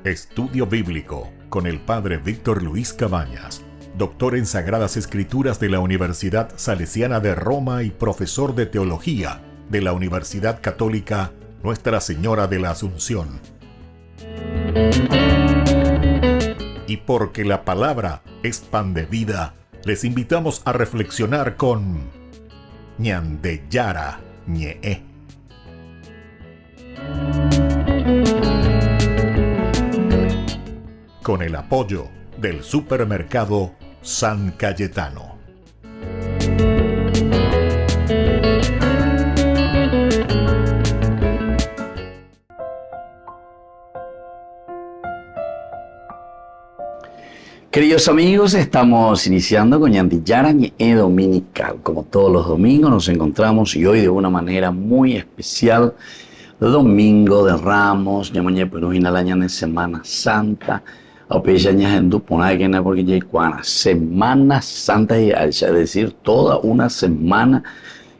Estudio Bíblico con el Padre Víctor Luis Cabañas, doctor en Sagradas Escrituras de la Universidad Salesiana de Roma y profesor de Teología de la Universidad Católica Nuestra Señora de la Asunción. Y porque la palabra es pan de vida, les invitamos a reflexionar con Ñandeyara Ñe'e. Con el apoyo del supermercado San Cayetano. Queridos amigos, estamos iniciando con Ñandeyara Ñe'e Dominical. Como todos los domingos nos encontramos y hoy de una manera muy especial, Domingo de Ramos, ñamoñe perujina la ñane Semana Santa, apeya ñajendu ponagena porque ya cuana Semana Santa, es decir, toda una semana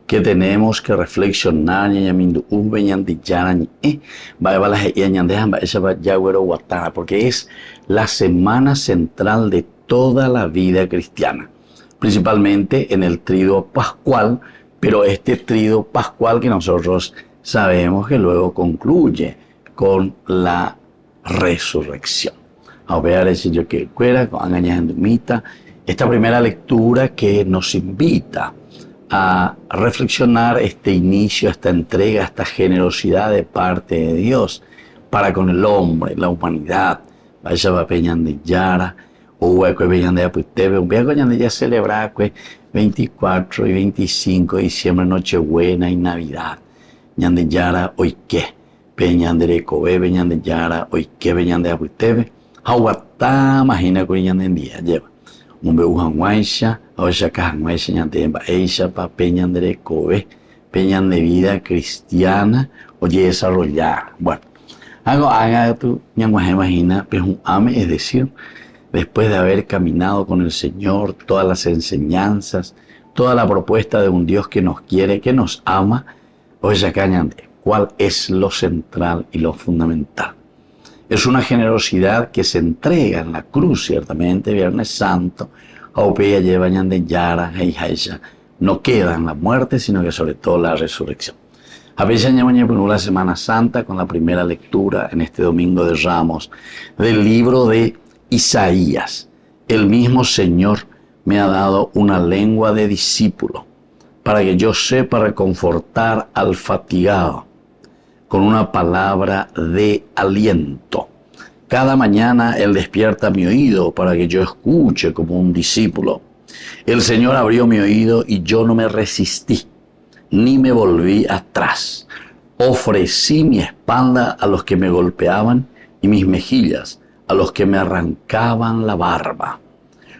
que tenemos que reflexionar ñamindu ube Ñandeyara Ñe'e, va la ñandejan va esa va yagüero guatana, porque es la semana central de toda la vida cristiana, principalmente en el tríodo pascual, pero este tríodo pascual que nosotros sabemos que luego concluye con la resurrección. A ver si yo que cuera con esta primera lectura que nos invita a reflexionar este inicio, esta entrega, esta generosidad de parte de Dios para con el hombre, la humanidad. Vaya va Ñandeyara, o hueco Ñandeyara Puitebe, un viaje Ñandeyara celebrar 24 y 25 de diciembre, Nochebuena y Navidad. Ñandeyara hoy qué, Peñandere Kobe, Ñandeyara hoy qué, Ñandeyara Puitebe, Hahuatá, imagina con Ñandeyara lleva. Un beujan guaisha, oya cajan guaisha Ñandeyara, Eisha pa Peñandere Kobe, Peñan de vida cristiana, oye desarrollada. Bueno. Haga tú, imagina, pues un ame, es decir, después de haber caminado con el Señor, todas las enseñanzas, toda la propuesta de un Dios que nos quiere, que nos ama, oye, cañande, ¿cuál es lo central y lo fundamental? Es una generosidad que se entrega en la cruz, ciertamente, Viernes Santo, Aupeya lleva Ñandeyara, Heijaisha, no queda en la muerte, sino que sobre todo la resurrección. A veces la Semana Santa con la primera lectura en este Domingo de Ramos del libro de Isaías. El mismo Señor me ha dado una lengua de discípulo para que yo sepa reconfortar al fatigado con una palabra de aliento. Cada mañana Él despierta mi oído para que yo escuche como un discípulo. El Señor abrió mi oído y yo no me resistí, ni me volví atrás. Ofrecí mi espalda a los que me golpeaban y mis mejillas a los que me arrancaban la barba.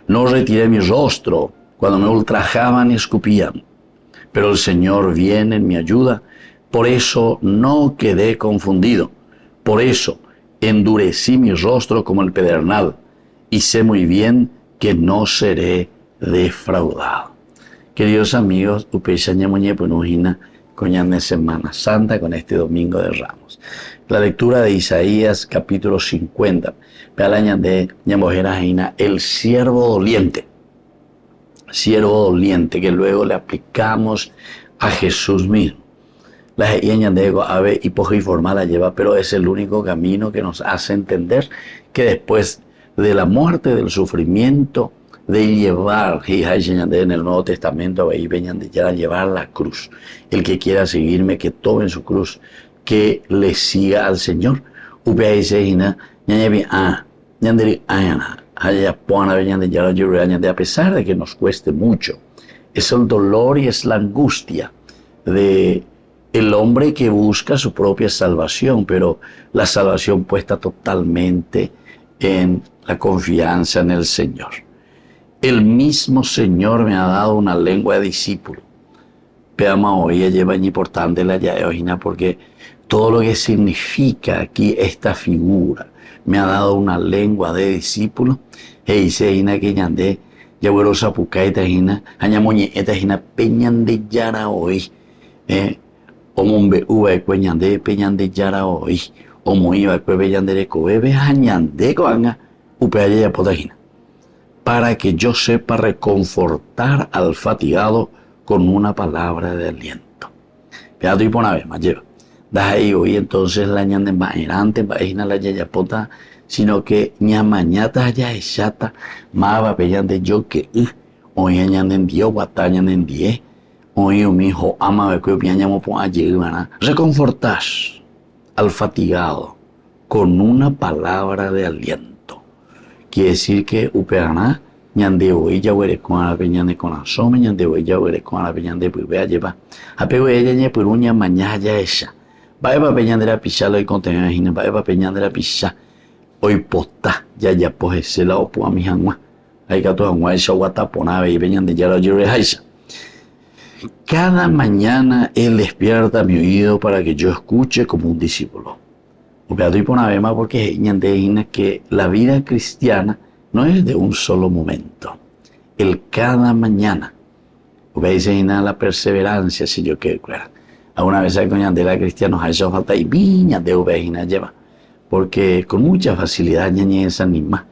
No retiré mi rostro cuando me ultrajaban y escupían. Pero el Señor viene en mi ayuda, por eso no quedé confundido. Por eso endurecí mi rostro como el pedernal y sé muy bien que no seré defraudado. Queridos amigos, Upecha Ñamoñe Punujina, coñan de Semana Santa con este Domingo de Ramos. La lectura de Isaías, capítulo 50. Pealañan de Ñambojera Jaina, el siervo doliente. Siervo doliente, que luego le aplicamos a Jesús mismo. La Ñan de Ego Ave y formal la lleva, pero es el único camino que nos hace entender que después de la muerte, del sufrimiento, de llevar, en el Nuevo Testamento, ahí venían de llevar la cruz. El que quiera seguirme, que tome su cruz, que le siga al Señor. A pesar de que nos cueste mucho, es el dolor y es la angustia de el hombre que busca su propia salvación, pero la salvación puesta totalmente en la confianza en el Señor. El mismo Señor me ha dado una lengua de discípulo. Peama hoy lleva importante la yaojina porque todo lo que significa aquí esta figura, me ha dado una lengua de discípulo. Heiseina que ñande, yabuerosa pucaita jina, añamoñe eta jina Peñandeyara hoy. Omombe uva ñande peñande yara hoy. Omo iba cueve yandere covebe añande coanga upeaya ya potagina. Para que yo sepa reconfortar al fatigado con una palabra de aliento. Fíjate y por una vez más lleva. Das ahí hoy entonces la ñande maerante, vaina la yayapota, sino que ñamañata ya echata, maba peyande yo que hoy ñande en dio, guataña en die, hoy mi hijo ama de que piañamo por allí, ¿verdad? Reconfortar al fatigado con una palabra de aliento. Quiere decir que upeana ñande hoy ya huere con la peñande con asome, ñande hoy ya huere con la peñande pues vea lleva. Apego ella ñe por uña mañana ya esa. Va a peñande la pisala y contenido imagina, va a peñande la pisa. Hoy posta ya pues se la opo a mi jangua. Hay que todo jangua esa guatapona y peñande ya la llore jaisa. Cada mañana él despierta mi oído para que yo escuche como un discípulo. Y por una vez más porque ñande que la vida cristiana no es de un solo momento. El cada mañana. Dice la perseverancia, si yo quiero. A una vez hay coñande la cristiana, a eso falta y viña de ovejina lleva. Porque con mucha facilidad ñañe esa misma.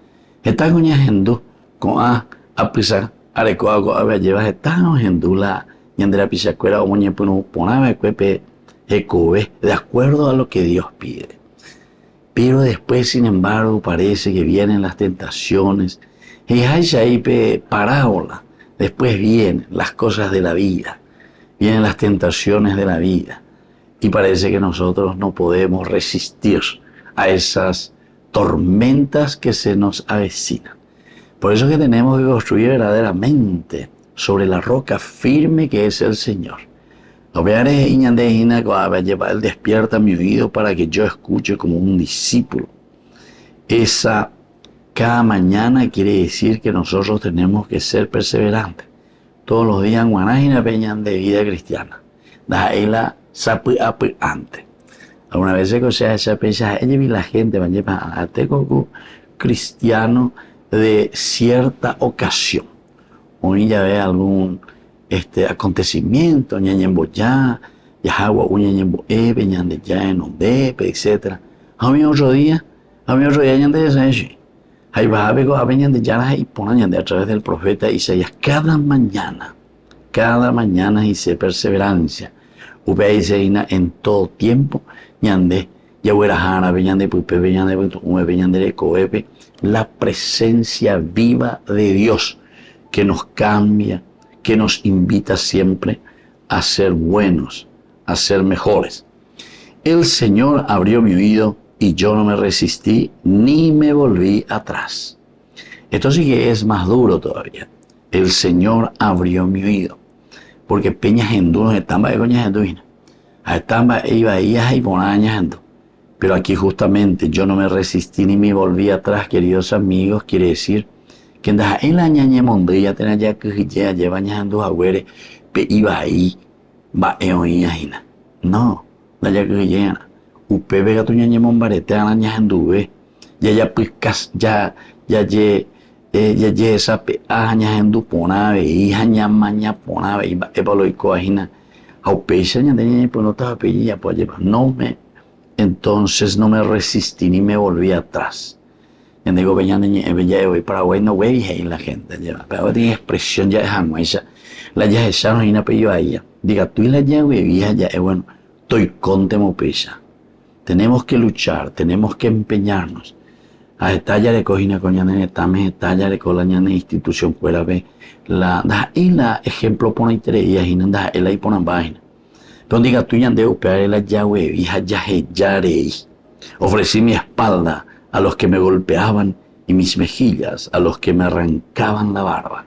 Está coñajendo con a pisar, arecoa, a lleva, está coñajendo la ñande la pisacuera o moñe por un ponave cuepe ecobe, de acuerdo a lo que Dios pide. Pero después, sin embargo, parece que vienen las tentaciones. Y hay ahí parábola. Después vienen las cosas de la vida. Vienen las tentaciones de la vida. Y parece que nosotros no podemos resistir a esas tormentas que se nos avecinan. Por eso que tenemos que construir verdaderamente sobre la roca firme que es el Señor. Él despierta mi oído para que yo escuche como un discípulo. Esa cada mañana quiere decir que nosotros tenemos que ser perseverantes. Todos los días en Guanájina peñan de vida cristiana. La sapi antes. Alguna vez que sea esa pecha, ella vi la gente va a teco cristiano de cierta ocasión. Hoy ya ve algún acontecimiento, ñañemboyá, yahagua, uñañemboe, peñande ya en ondepe, etc. A mí otro día ñande de ese. Ahí va a ver a peñande ya y ponen a través del profeta Isaías cada mañana hice perseverancia. Ube Isaína en todo tiempo, ñande, ya huera jara, peñande pupe, peñande de coepe, la presencia viva de Dios que nos cambia, que nos invita siempre a ser buenos, a ser mejores. El Señor abrió mi oído y yo no me resistí ni me volví atrás. Esto sí que es más duro todavía. El Señor abrió mi oído. Porque peñas hendunos estamba de coñas henduinas. A estamba iba ahí y ponañas hendu. Pero aquí justamente yo no me resistí ni me volví atrás, queridos amigos, quiere decir que en la ñañe mondilla tenía ya que ya lleva ñando agüere pe iba ahí va eoína. No, la ya que llena. Upe vega tu ñañe mombarete a la ñandube. Ya piscas ya ye esa pe a ñandu ponave hija ñamaña ponave iba evaloico ajina. Aupecha ñandeñe pues no estaba pellilla pues lleva. Entonces no me resistí ni me volví atrás. En digo veñando bella hoy Paraguay no güey y la gente lleva pero tiene expresión ya es esa la ya esa no hay un apellido a ella diga tú y la ya güey vieja ya es bueno estoy contemo pesa tenemos que luchar tenemos que empeñarnos a estalla de cojina coñana en etames estalla de colañana institución fuera ve la da y la ejemplo pone interés y nada el ahí ponen vaina donde diga tú ya de upear la ya güey vieja ya rey ofrecí mi espalda a los que me golpeaban y mis mejillas, a los que me arrancaban la barba.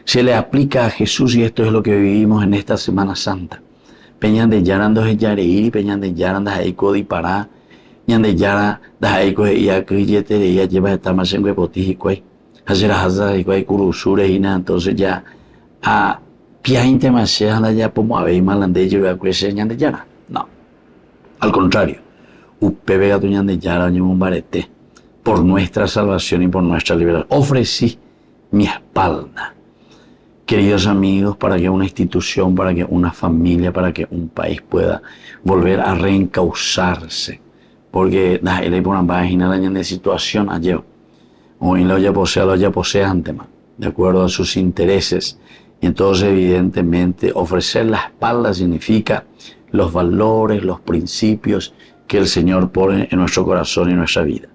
Se le aplica a Jesús y esto es lo que vivimos en esta Semana Santa. Peñan de Yaran dos Yareiri, Peñan de Yaran das Eiko di Pará, Ñan de Yara das Eiko y a Crillete de ella lleva esta más en Huepotijicuay, hacer a Haza y Cuay Curusure y nada, entonces ya a Piainte más anda ya como a ver malandé yo a Cuese Ñan de Yara. No, al contrario, Upe vega tu Ñan de Yara, Ñan Barete. Por nuestra salvación y por nuestra liberación. Ofrecí mi espalda. queridos amigos, para que una institución, para que una familia, para que un país pueda volver a reencauzarse. Porque él hay una página de situación ayer. Hoy lo ya posee antes, de acuerdo a sus intereses. Y entonces, evidentemente, ofrecer la espalda significa los valores, los principios que el Señor pone en nuestro corazón y en nuestra vida.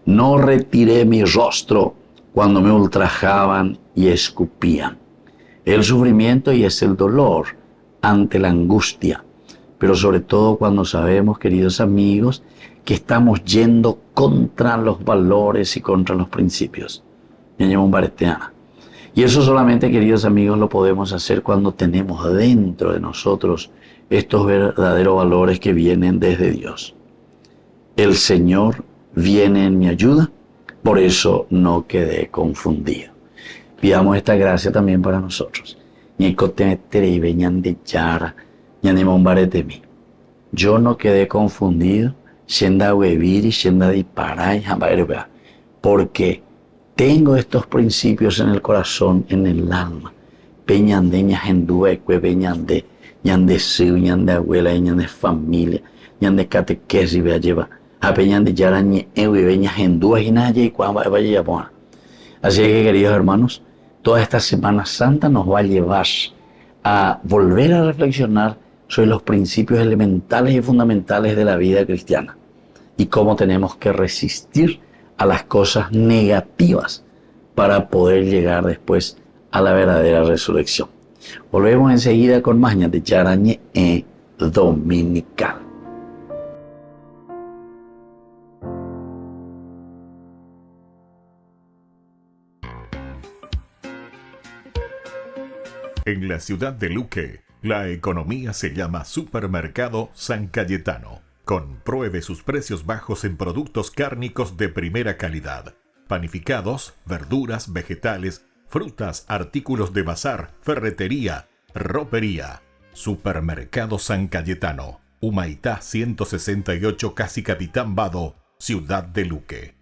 No retiré mi rostro cuando me ultrajaban y escupían. El sufrimiento y es el dolor ante la angustia, pero sobre todo cuando sabemos, queridos amigos, que estamos yendo contra los valores y contra los principios. Y eso solamente, queridos amigos, lo podemos hacer cuando tenemos dentro de nosotros estos verdaderos valores que vienen desde Dios. El Señor viene en mi ayuda, por eso no quedé confundido. Pidamos esta gracia también para nosotros. Yo no quedé confundido, porque tengo estos principios en el corazón, en el alma. Peñande, ñajenduecue, peñande, ñande siu, ñande abuela, ñande familia, ñande catequesis, vea lleva. A peñande yara ñewe, veñajenduas y naya y cuamba vaya yapona. Así que, queridos hermanos, toda esta Semana Santa nos va a llevar a volver a reflexionar sobre los principios elementales y fundamentales de la vida cristiana y cómo tenemos que resistir a las cosas negativas para poder llegar después a la verdadera resurrección. Volvemos enseguida con más de Yarañe Dominical. En la ciudad de Luque, la economía se llama Supermercado San Cayetano. Compruebe sus precios bajos en productos cárnicos de primera calidad. Panificados, verduras, vegetales, frutas, artículos de bazar, ferretería, ropería. Supermercado San Cayetano, Humaitá 168, Casi Capitán Vado, ciudad de Luque.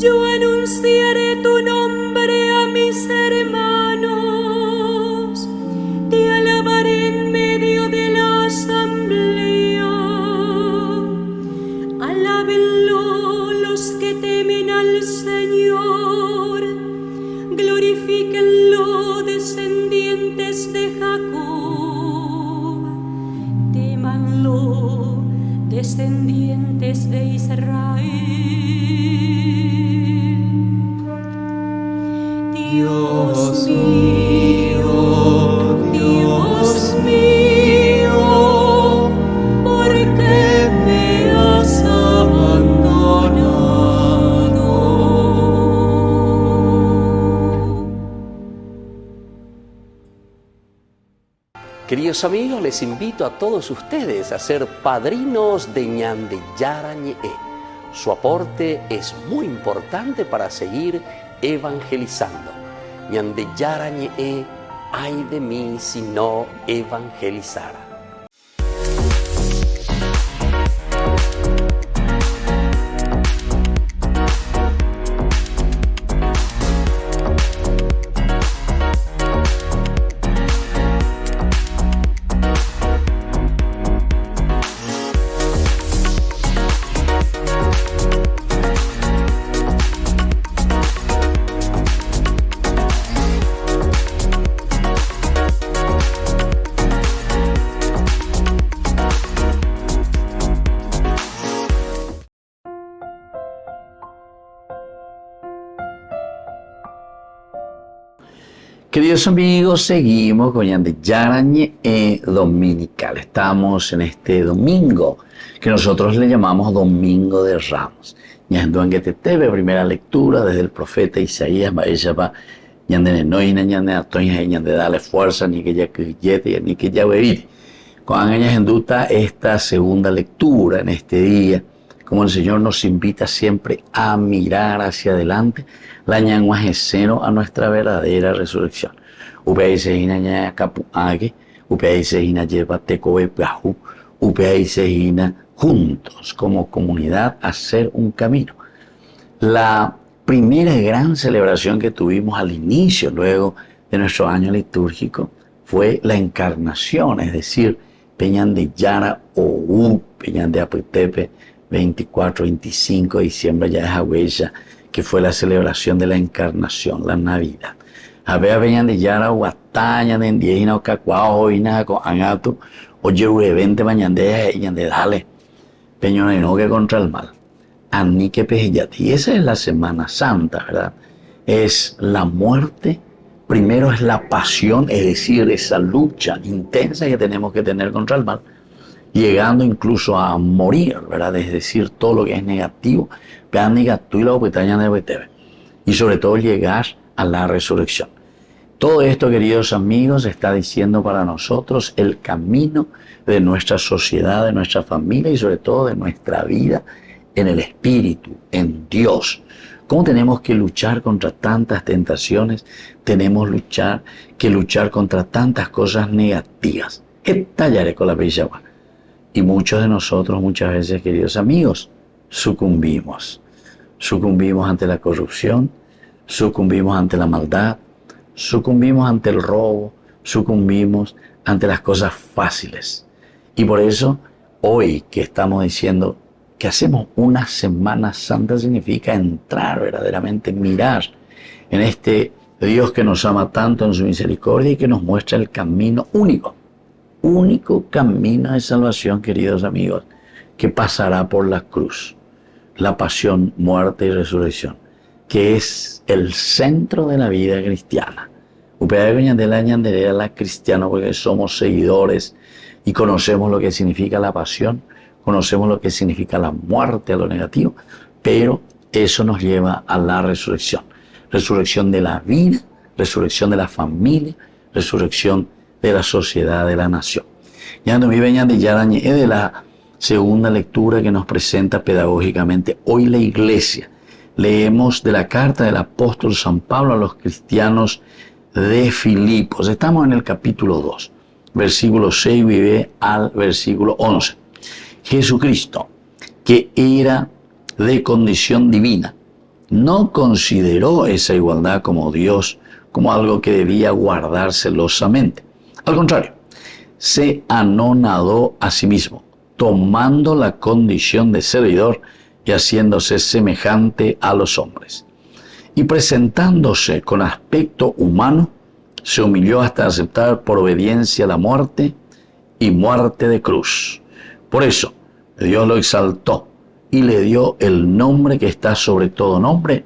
Yo anunciaré tu descendientes de Israel. Dios mío, Dios mío, ¿por qué me has abandonado? Queridos amigos, les invito a todos ustedes a ser padrinos de Ñande Yara Ñe'e. Su aporte es muy importante para seguir evangelizando. Ñande Yara Ñe'e, ay de mí si no evangelizara. Queridos amigos, seguimos con Ñande Yara Ñe'e dominical. Estamos en este domingo que nosotros le llamamos Domingo de Ramos. Ñande Tetebe, primera lectura desde el profeta Isaías, Baeshapa, Ñande Nenoina, Ñande Atoña, Ñande Dale Fuerza, ni que ya Kiyete, ni que ya Berit. Con Angañas Enduta, esta segunda lectura en este día, como el Señor nos invita siempre a mirar hacia adelante, la ñanguajeseno a nuestra verdadera resurrección. Upeaisehina ña capuague, upeaisehina lleva tecoe plajú, upeaisehina juntos como comunidad hacer un camino. La primera gran celebración que tuvimos al inicio, luego de nuestro año litúrgico, fue la encarnación, es decir, Peñande Yara o Peñande Aputepe, 24-25 de diciembre ya es Agüella, que fue la celebración de la encarnación, la Navidad. Había Peñande Yara Guataña de Indiana o Cacuao y nada con Angato, oye evente mañande y ñande dale, Peñón enoque contra el mal. Anique Pejillati. Y esa es la Semana Santa, ¿verdad? Es la muerte. Primero es la pasión, es decir, esa lucha intensa que tenemos que tener contra el mal, llegando incluso a morir, ¿verdad? Es decir, todo lo que es negativo, y sobre todo llegar a la resurrección. Todo esto, queridos amigos, está diciendo para nosotros el camino de nuestra sociedad, de nuestra familia y sobre todo de nuestra vida en el Espíritu, en Dios. ¿Cómo tenemos que luchar contra tantas tentaciones? Tenemos que luchar contra tantas cosas negativas. Estallaré con la pijama. Y muchos de nosotros, muchas veces, queridos amigos, sucumbimos. Sucumbimos ante la corrupción, sucumbimos ante la maldad, sucumbimos ante el robo, sucumbimos ante las cosas fáciles. Y por eso, hoy que estamos diciendo que hacemos una Semana Santa, significa entrar verdaderamente, mirar en este Dios que nos ama tanto en su misericordia y que nos muestra el camino único camino de salvación, queridos amigos, que pasará por la cruz, la pasión, muerte y resurrección, que es el centro de la vida cristiana. La cristiana, porque somos seguidores y conocemos lo que significa la pasión, conocemos lo que significa la muerte, a lo negativo, pero eso nos lleva a la resurrección. Resurrección de la vida, resurrección de la familia, resurrección de la sociedad, de la nación. Ya nos vive Ñande Yara Ñe'e de la segunda lectura que nos presenta pedagógicamente hoy la Iglesia. Leemos de la carta del apóstol San Pablo a los cristianos de Filipos. Estamos en el capítulo 2, versículo 6 vive al versículo 11. Jesucristo, que era de condición divina, no consideró esa igualdad como Dios, como algo que debía guardar celosamente. Al contrario, se anonadó a sí mismo, tomando la condición de servidor y haciéndose semejante a los hombres. Y presentándose con aspecto humano, se humilló hasta aceptar por obediencia la muerte y muerte de cruz. Por eso, Dios lo exaltó y le dio el nombre que está sobre todo nombre,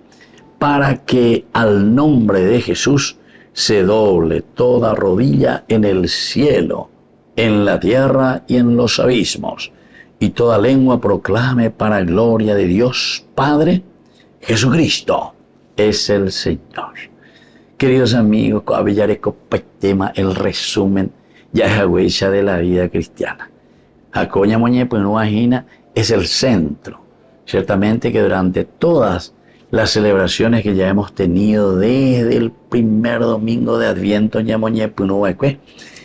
para que al nombre de Jesús se doble toda rodilla en el cielo, en la tierra y en los abismos, y toda lengua proclame para gloria de Dios Padre, Jesucristo es el Señor. Queridos amigos, tema el resumen ya es huella de la vida cristiana. Acoña Moñe Punuajina es el centro. Ciertamente que durante todas las celebraciones que ya hemos tenido desde el primer domingo de Adviento,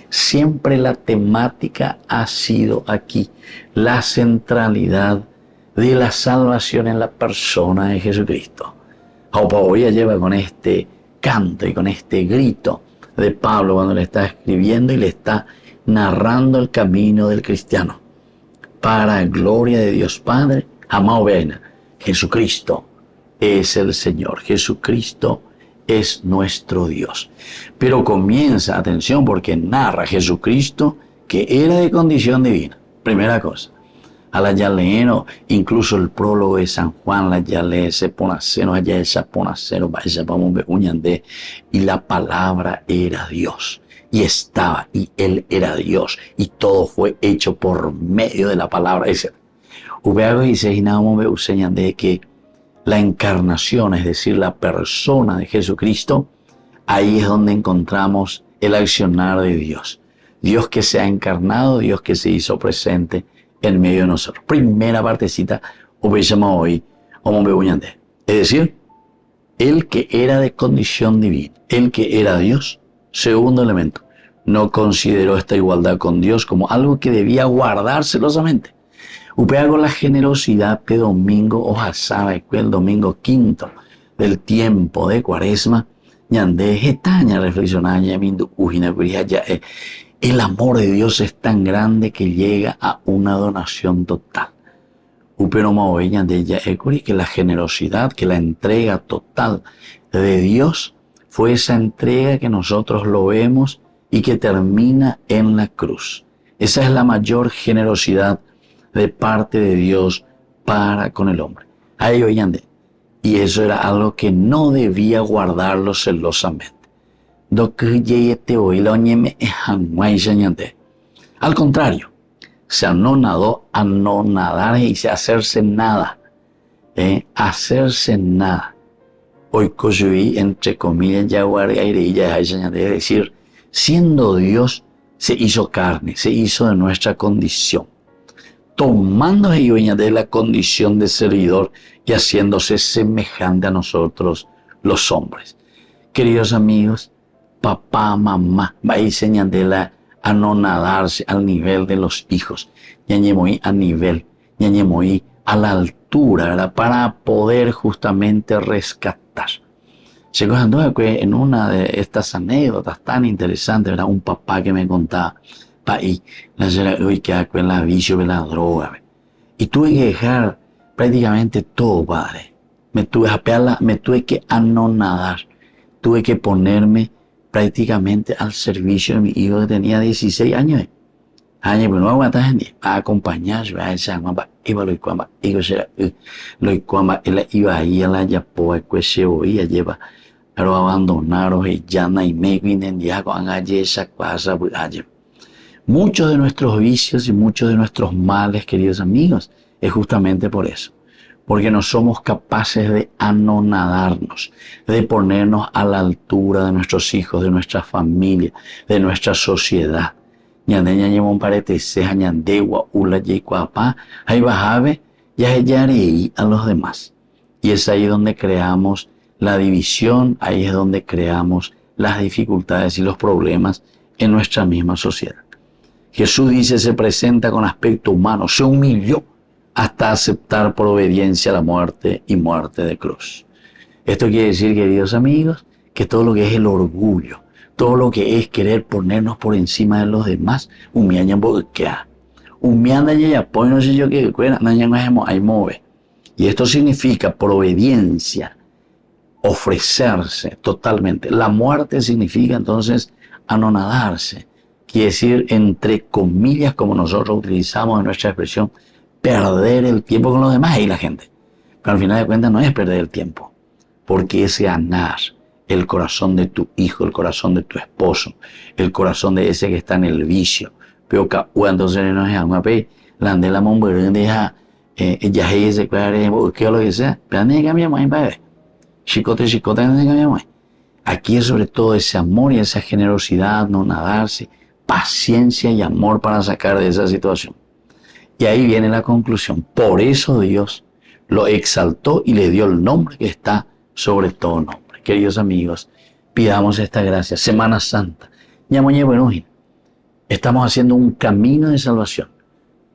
siempre la temática ha sido aquí, la centralidad de la salvación en la persona de Jesucristo. Hoy lleva con este canto y con este grito de Pablo cuando le está escribiendo y le está narrando el camino del cristiano. Para gloria de Dios Padre, amado Veina, Jesucristo es el Señor. Jesucristo es nuestro Dios. Pero comienza, atención, porque narra Jesucristo que era de condición divina. Primera cosa. A la Yaleeno, incluso el prólogo de San Juan, la Yale, se ponaceno, allá esa ponaceno, vaya, vamos a uñande, y la palabra era Dios, y estaba, y Él era Dios, y todo fue hecho por medio de la palabra. Ese, Ubeago y Sejinamo me enseñan de que la encarnación, es decir, la persona de Jesucristo, ahí es donde encontramos el accionar de Dios. Dios que se ha encarnado, Dios que se hizo presente en medio de nosotros. Primera partecita, obeyamos hoy, es decir, el que era de condición divina, el que era Dios. Segundo elemento, no consideró esta igualdad con Dios como algo que debía guardar celosamente. Upeago la generosidad de domingo, ojalá sabe que el domingo quinto del tiempo de Cuaresma, ñande getaña reflexionar ñamindu ujina ya el amor de Dios es tan grande que llega a una donación total. Pero que la generosidad, que la entrega total de Dios fue esa entrega que nosotros lo vemos y que termina en la cruz. Esa es la mayor generosidad de parte de Dios para con el hombre. Y eso era algo que no debía guardarlo celosamente. Al contrario, se anonadó a no nadar y se hacerse nada. Hacerse nada. Hoy coyuí, entre comillas, es decir, siendo Dios, se hizo carne, se hizo de nuestra condición, tomando de la condición de servidor y haciéndose semejante a nosotros los hombres. Queridos amigos, papá, mamá, va a enseñar a no nadarse al nivel de los hijos. Ñañemoí a nivel, ñañemoí a la altura, ¿verdad? Para poder justamente rescatar. Llegó en una de estas anécdotas tan interesantes, ¿verdad? Un papá que me contaba, paí, la vicio de la droga, ¿verdad? Y tuve que dejar prácticamente todo, padre. Me tuve que anonadar, tuve que ponerme prácticamente al servicio de mi hijo que tenía 16 años. Pero no aguantas a acompañar, a esa mamá, iba lo cuamba, él iba ahí a la yapoa, que se oía, lleva, pero abandonaron, y ya no hay me vienen ya con esa cosa, muchos de nuestros vicios y muchos de nuestros males, queridos amigos, es justamente por eso. Porque no somos capaces de anonadarnos, de ponernos a la altura de nuestros hijos, de nuestra familia, de nuestra sociedad. Ñandeña lleva un parete, seja ñandegua, ula yecuapá, ahí bajabe, ya yareí a los demás. Y es ahí donde creamos la división, ahí es donde creamos las dificultades y los problemas en nuestra misma sociedad. Jesús dice, se presenta con aspecto humano, se humilló hasta aceptar por obediencia la muerte y muerte de cruz. Esto quiere decir, queridos amigos, que todo lo que es el orgullo, todo lo que es querer ponernos por encima de los demás, humillando porque humillando ya pues no sé yo qué cuera, no hay move. Y esto significa por obediencia ofrecerse totalmente. La muerte significa entonces anonadarse, quiere decir entre comillas, como nosotros utilizamos en nuestra expresión, perder el tiempo con los demás y la gente. Pero al final de cuentas no es perder el tiempo, porque es ganar el corazón de tu hijo, el corazón de tu esposo, el corazón de ese que está en el vicio. Pero entonces no es algo pe, la ande la momberón deja ya es ese claro que lo que sea, pero no cambiamos en padre. Chicote, no cambiamos. Aquí es sobre todo ese amor y esa generosidad, no nadarse, paciencia y amor para sacar de esa situación. Y ahí viene la conclusión. Por eso Dios lo exaltó y le dio el nombre que está sobre todo nombre. Queridos amigos, pidamos esta gracia. Semana Santa. Estamos haciendo un camino de salvación.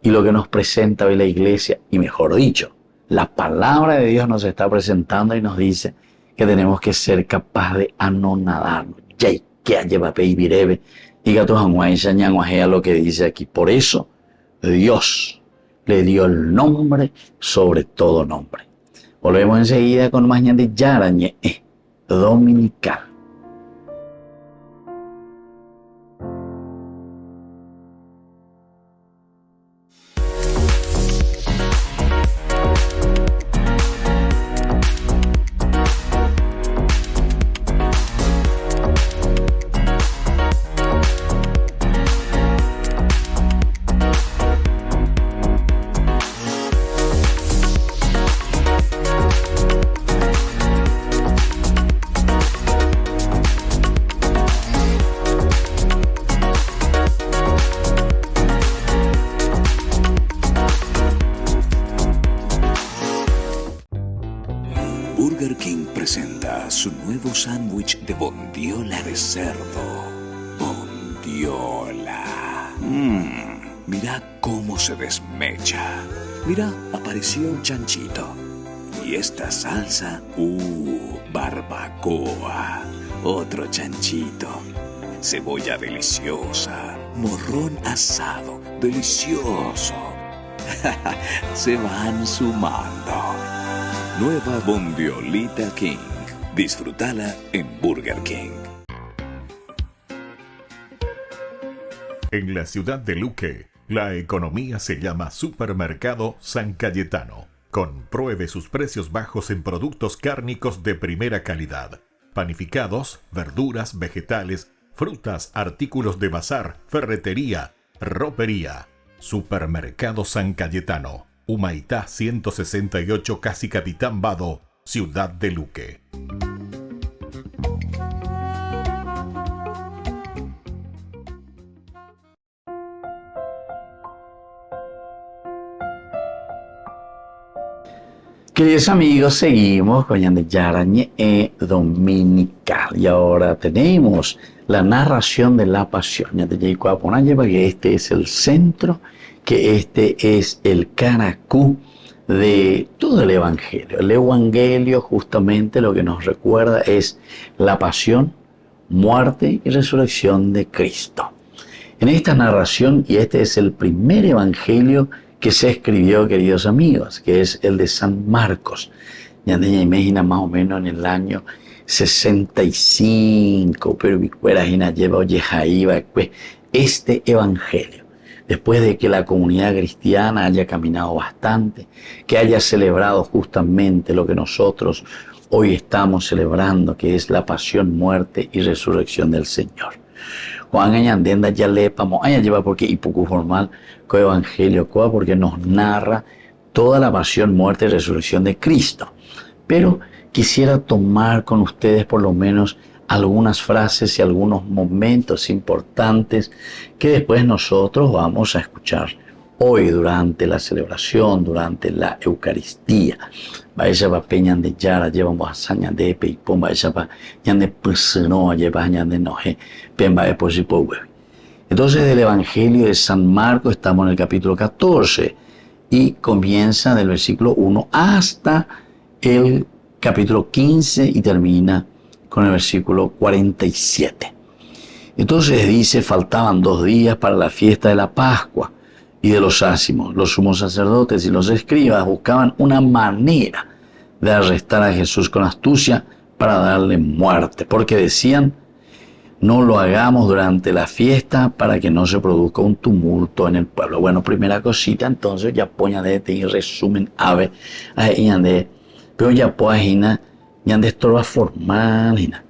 Y lo que nos presenta hoy la iglesia, y mejor dicho, la palabra de Dios nos está presentando y nos dice que tenemos que ser capaces de anonadarnos. Ya que lleva y virebe. Diga tu a lo que dice aquí. Por eso Dios le dio el nombre sobre todo nombre. Volvemos enseguida con más de Yarañe Dominical. Burger King presenta su nuevo sándwich de bondiola de cerdo. Bondiola. Mira cómo se desmecha. Mira, apareció un chanchito. Y esta salsa, barbacoa. Otro chanchito. Cebolla deliciosa. Morrón asado, delicioso. Se van sumando. Nueva Bondiolita King. Disfrútala en Burger King. En la ciudad de Luque, la economía se llama Supermercado San Cayetano. Compruebe sus precios bajos en productos cárnicos de primera calidad. Panificados, verduras, vegetales, frutas, artículos de bazar, ferretería, ropería. Supermercado San Cayetano. Humaitá 168, casi Capitán Vado, ciudad de Luque. Queridos amigos, seguimos con Ñande Yarañe Dominical. Y ahora tenemos la narración de la pasión. Ñande Yarañe, que este es el centro, que este es el caracú de todo el Evangelio. El Evangelio justamente lo que nos recuerda es la pasión, muerte y resurrección de Cristo. En esta narración, y este es el primer Evangelio que se escribió, queridos amigos, que es el de San Marcos. Ya te imagina más o menos en el año 65, pero lleva este Evangelio. Después de que la comunidad cristiana haya caminado bastante, que haya celebrado justamente lo que nosotros hoy estamos celebrando, que es la pasión, muerte y resurrección del Señor. Juan Añandenda ya le pamo, lleva porque y poco formal con Evangelio, porque nos narra toda la pasión, muerte y resurrección de Cristo. Pero quisiera tomar con ustedes por lo menos algunas frases y algunos momentos importantes que después nosotros vamos a escuchar hoy durante la celebración, durante la Eucaristía. Vaya pa peñan de yara, llevamos a saña de peipón, vaya pa ñan de pusino, lleva ñan de noje, pemba de posipo huevi. Entonces del Evangelio de San Marcos estamos en el capítulo 14 y comienza del versículo 1 hasta el capítulo 15 y termina con el versículo 47. Entonces dice, faltaban 2 días para la fiesta de la Pascua y de los ácimos. Los sumos sacerdotes y los escribas buscaban una manera de arrestar a Jesús con astucia para darle muerte, porque decían, no lo hagamos durante la fiesta para que no se produzca un tumulto en el pueblo. Bueno, primera cosita, entonces ya poña de y resumen ave, pero ya poajina, ya de estorba formal.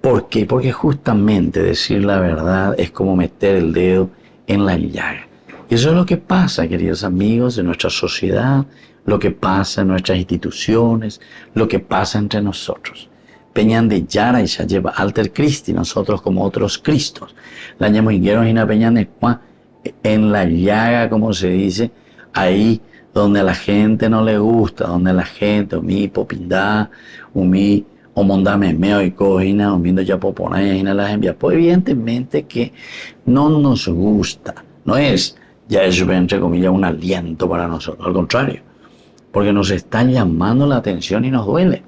¿Por qué? Porque justamente decir la verdad es como meter el dedo en la llaga. Y eso es lo que pasa, queridos amigos, en nuestra sociedad, lo que pasa en nuestras instituciones, lo que pasa entre nosotros. Peñan de Yara y ya lleva alter Christi, nosotros como otros Cristos. La ñamoigueros y na peñan de Juan, en la llaga, como se dice, ahí donde a la gente no le gusta, donde la gente, umi popindá, umi omondame meo y cojina, umiendo ya popona y las envía. Pues evidentemente que no nos gusta, no es ya eso, entre comillas, un aliento para nosotros, al contrario, porque nos está llamando la atención y nos duele.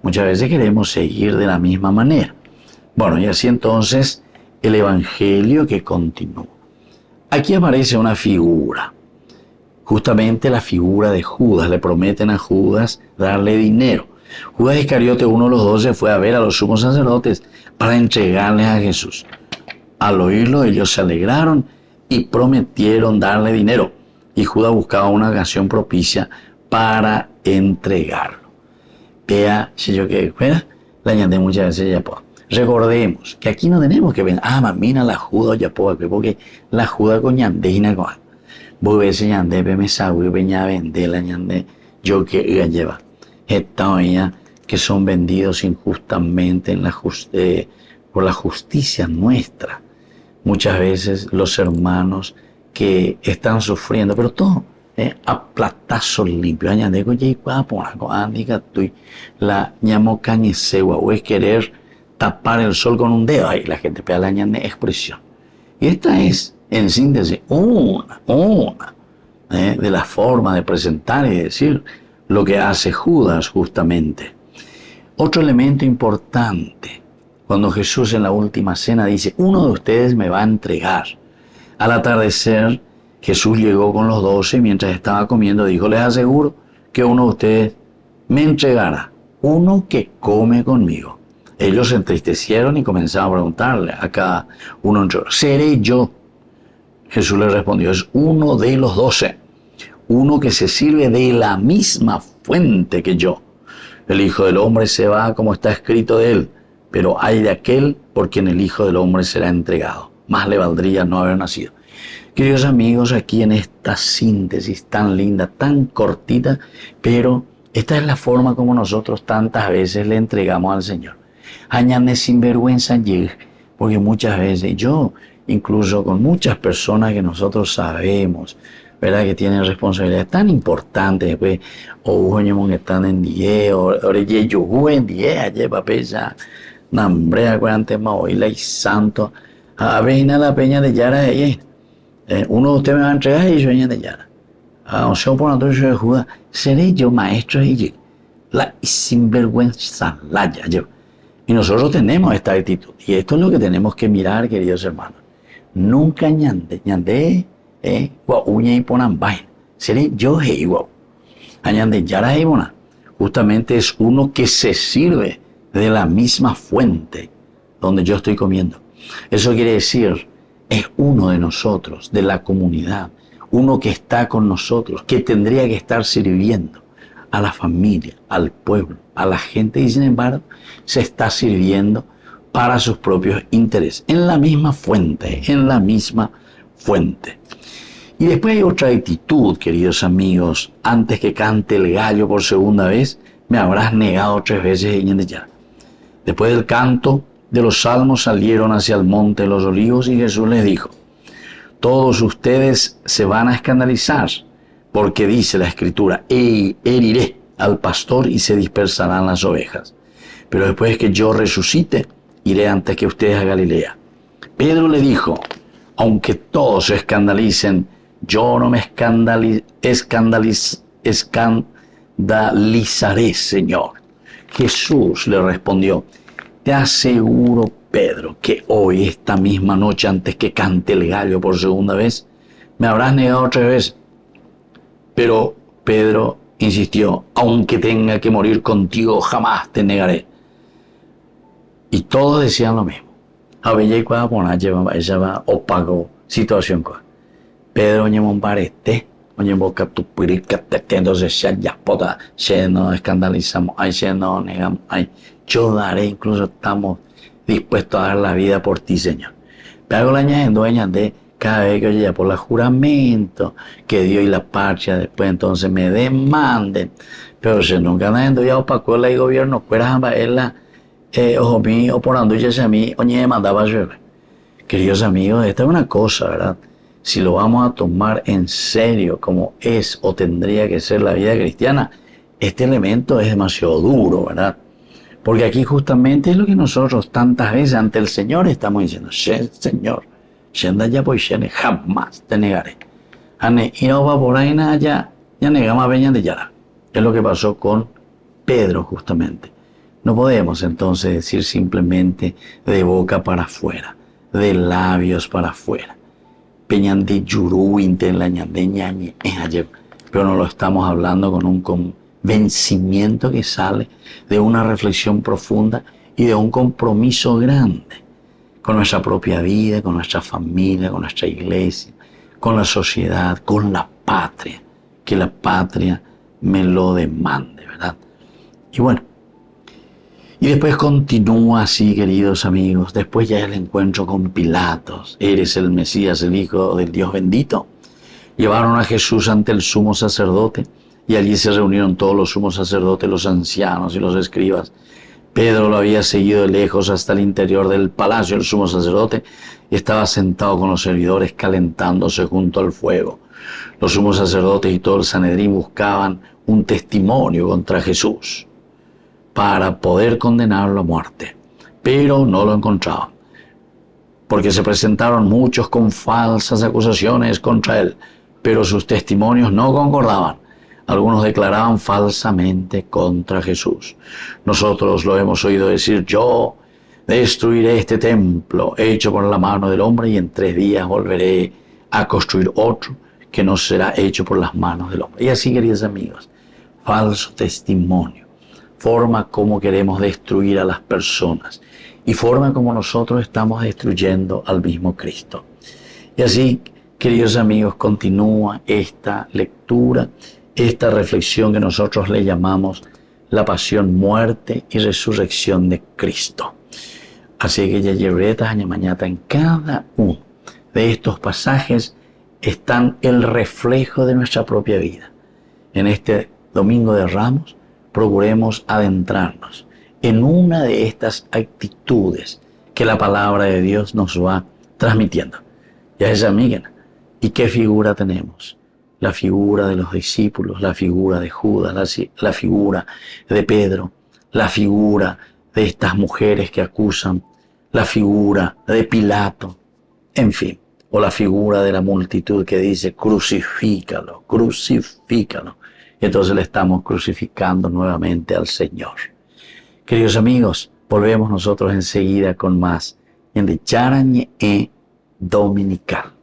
Muchas veces queremos seguir de la misma manera. Bueno, y así entonces el Evangelio que continúa. Aquí aparece una figura, justamente la figura de Judas. Le prometen a Judas darle dinero. Judas Iscariote, uno de los 12, fue a ver a los sumos sacerdotes para entregarles a Jesús. Al oírlo, ellos se alegraron y prometieron darle dinero. Y Judas buscaba una ocasión propicia para entregarlo. Vea, si yo que fuera, la añadí muchas veces ya puedo. Recordemos que aquí no tenemos que ver, mamina la Juda ya puedo, porque la Juda con ñandé y nagoa. Voy a ver si ñandé, me sabe, veña vender la ñandé, yo que lleva. Esta ella que son vendidos injustamente en por la justicia nuestra. Muchas veces los hermanos que están sufriendo, pero todo a platazos limpios. Añade con la ñamo cañesegua, o es querer tapar el sol con un dedo. Ahí la gente pega la añade expresión. Y esta es, en síntesis, una de las formas de presentar y decir lo que hace Judas justamente. Otro elemento importante, cuando Jesús en la última cena dice, uno de ustedes me va a entregar. Al atardecer, Jesús llegó con los 12 y mientras estaba comiendo dijo, les aseguro que uno de ustedes me entregará, uno que come conmigo. Ellos se entristecieron y comenzaron a preguntarle a cada uno, ¿seré yo? Jesús les respondió, es uno de los 12, uno que se sirve de la misma fuente que yo. El Hijo del Hombre se va como está escrito de él, pero hay de aquel por quien el Hijo del Hombre será entregado. Más le valdría no haber nacido. Queridos amigos, aquí en esta síntesis tan linda, tan cortita, pero esta es la forma como nosotros tantas veces le entregamos al Señor. Añade sinvergüenza allí, porque muchas veces yo, incluso con muchas personas que nosotros sabemos, ¿verdad?, que tienen responsabilidades tan importantes, después, o que están en 10, o yo en 10, ayer papel ya, nambre, acuérdate, maoila y santo, a ver, la peña de Yara de ella. Uno de ustedes me va a entregar y yo de Yara. O sea, por nosotros de Judas, seré yo maestro de ella. La sinvergüenza la yo. Y nosotros tenemos esta actitud. Y esto es lo que tenemos que mirar, queridos hermanos. Nunca ñande, guau, uña y ponan vaina. Seré yo guau. Añande Yara y bona. Justamente es uno que se sirve de la misma fuente donde yo estoy comiendo. Eso quiere decir, es uno de nosotros, de la comunidad, uno que está con nosotros, que tendría que estar sirviendo a la familia, al pueblo, a la gente, y sin embargo se está sirviendo para sus propios intereses, en la misma fuente, Y después hay otra actitud, queridos amigos, antes que cante el gallo por segunda vez, me habrás negado 3 veces en ya. Después del canto de los salmos salieron hacia el monte de los olivos y Jesús les dijo, todos ustedes se van a escandalizar, porque dice la Escritura, heriré al pastor y se dispersarán las ovejas. Pero después que yo resucite, iré antes que ustedes a Galilea. Pedro le dijo, aunque todos se escandalicen, yo no me escandalizaré, Señor. Jesús le respondió, te aseguro, Pedro, que hoy, esta misma noche, antes que cante el gallo por segunda vez, me habrás negado 3 veces. Pero Pedro insistió, aunque tenga que morir contigo, jamás te negaré. Y todos decían lo mismo. A veces cuando pona ella va opaco situación con Pedro ñemon parete, oye boca tu purica entonces ya pota, se nos escandalizamos, ay se nos negamos, ay yo daré, incluso estamos dispuestos a dar la vida por ti, Señor. Pero la añadiendo de cada vez que oye ya por la juramento que Dios y la patria después entonces me demanden, pero si nunca ando ya opacó el gobierno, fuera es la ojo mío, o por anduya a mí, oye, mandaba yo. Queridos amigos, esta es una cosa, ¿verdad? Si lo vamos a tomar en serio como es o tendría que ser la vida cristiana, este elemento es demasiado duro, ¿verdad? Porque aquí justamente es lo que nosotros tantas veces ante el Señor estamos diciendo, Señor, jamás te negaré. Y no va por ahí nada ya negamos a Beñan de Yara. Es lo que pasó con Pedro justamente. No podemos entonces decir simplemente de boca para afuera, de labios para afuera. Peñan de yurú, la ñañe, pero no lo estamos hablando con un convencimiento que sale de una reflexión profunda y de un compromiso grande con nuestra propia vida, con nuestra familia, con nuestra iglesia, con la sociedad, con la patria, que la patria me lo demande, ¿verdad? Y bueno, y después continúa así, queridos amigos, después ya el encuentro con Pilatos, eres el Mesías, el Hijo del Dios bendito. Llevaron a Jesús ante el sumo sacerdote y allí se reunieron todos los sumos sacerdotes, los ancianos y los escribas. Pedro lo había seguido de lejos hasta el interior del palacio del sumo sacerdote y estaba sentado con los servidores calentándose junto al fuego. Los sumos sacerdotes y todo el Sanedrín buscaban un testimonio contra Jesús para poder condenarlo a muerte, pero no lo encontraban, porque se presentaron muchos con falsas acusaciones contra él, pero sus testimonios no concordaban. Algunos declaraban falsamente contra Jesús. Nosotros lo hemos oído decir, yo destruiré este templo hecho por la mano del hombre y en 3 días volveré a construir otro que no será hecho por las manos del hombre. Y así, queridos amigos, falso testimonio, forma como queremos destruir a las personas y forma como nosotros estamos destruyendo al mismo Cristo. Y así, queridos amigos, continúa esta lectura, esta reflexión que nosotros le llamamos la pasión, muerte y resurrección de Cristo. Así que ya llevretas mañana en cada uno de estos pasajes están el reflejo de nuestra propia vida. En este Domingo de Ramos procuremos adentrarnos en una de estas actitudes que la palabra de Dios nos va transmitiendo. Ya es amiga. ¿Y qué figura tenemos? La figura de los discípulos, la figura de Judas, la figura de Pedro, la figura de estas mujeres que acusan, la figura de Pilato, en fin, o la figura de la multitud que dice crucifícalo, crucifícalo. Y entonces le estamos crucificando nuevamente al Señor. Queridos amigos, volvemos nosotros enseguida con más en de Yarañe Dominical.